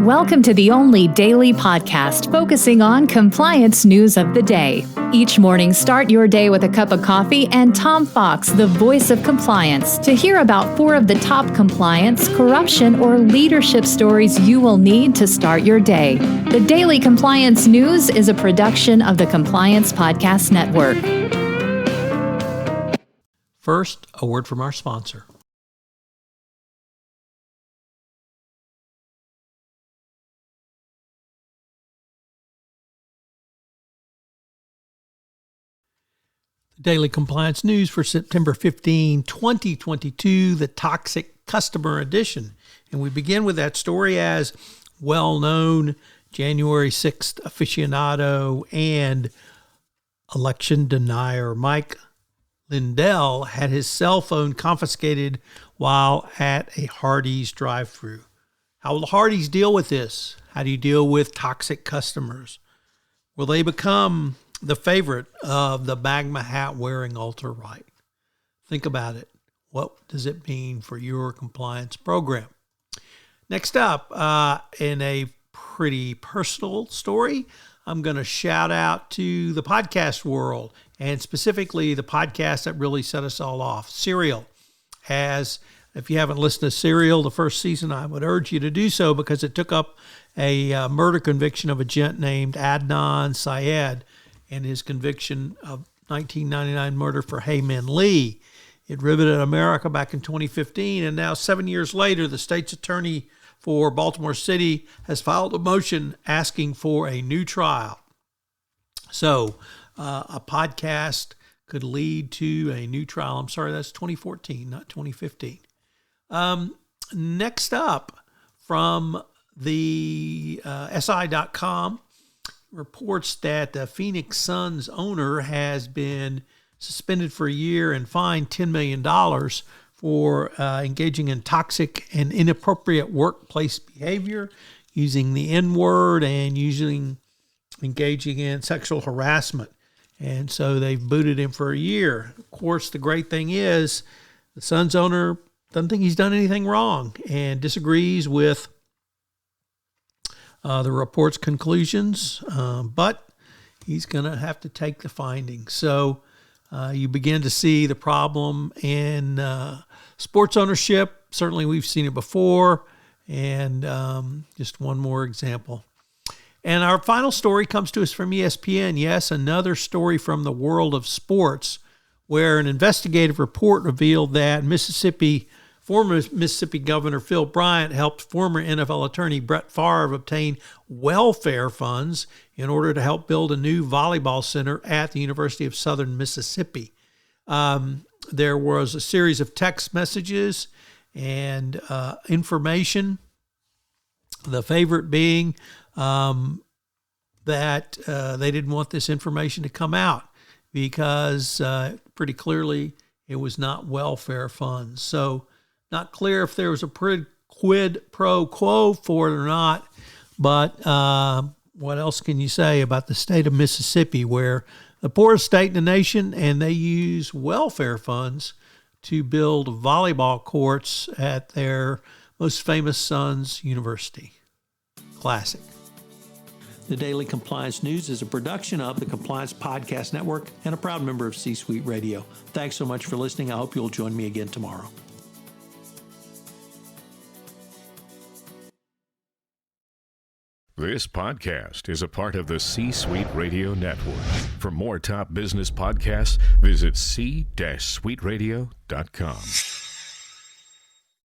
Welcome to the only daily podcast focusing on compliance news of the day. Each morning, start your day with a cup of coffee and Tom Fox, the voice of compliance, to hear about 4 of the top compliance, corruption, or leadership stories you will need to start your day. The Daily Compliance News is a production of the Compliance Podcast Network. First, a word from our sponsor. Daily Compliance News for September 15, 2022, the Toxic Customer Edition. And we begin with that story as well-known January 6th aficionado and election denier Mike Lindell had his cell phone confiscated while at a Hardee's drive-thru. How will Hardee's deal with this? How do you deal with toxic customers? Will they become the favorite of the magma hat wearing ultra-right? Think about it. What does it mean for your compliance program? Next up, in a pretty personal story, I'm going to shout out to the podcast world, and specifically the podcast that really set us all off, Serial. As if you haven't listened to Serial, the first season, I would urge you to do so because it took up a murder conviction of a gent named Adnan Syed and his conviction of 1999 murder for Hae Min Lee. It riveted America back in 2015, and now 7 years later, the state's attorney for Baltimore City has filed a motion asking for a new trial. So a podcast could lead to a new trial. I'm sorry, that's 2014, not 2015. Next up, from the SI.com, reports that the Phoenix Suns owner has been suspended for a year and fined $10 million for engaging in toxic and inappropriate workplace behavior, using the N-word, and engaging in sexual harassment. And so they've booted him for a year. Of course, the great thing is the Suns owner doesn't think he's done anything wrong and disagrees with the report's conclusions, but he's going to have to take the findings. So you begin to see the problem in sports ownership. Certainly we've seen it before, and just one more example. And our final story comes to us from ESPN. Yes, another story from the world of sports, where an investigative report revealed that former Mississippi Governor Phil Bryant helped former NFL attorney Brett Favre obtain welfare funds in order to help build a new volleyball center at the University of Southern Mississippi. There was a series of text messages and information, the favorite being that they didn't want this information to come out because pretty clearly it was not welfare funds. So not clear if there was a quid pro quo for it or not, but what else can you say about the state of Mississippi, where the poorest state in the nation, and they use welfare funds to build volleyball courts at their most famous son's university. Classic. The Daily Compliance News is a production of the Compliance Podcast Network and a proud member of C-Suite Radio. Thanks so much for listening. I hope you'll join me again tomorrow. This podcast is a part of the C-Suite Radio Network. For more top business podcasts, visit c-suiteradio.com.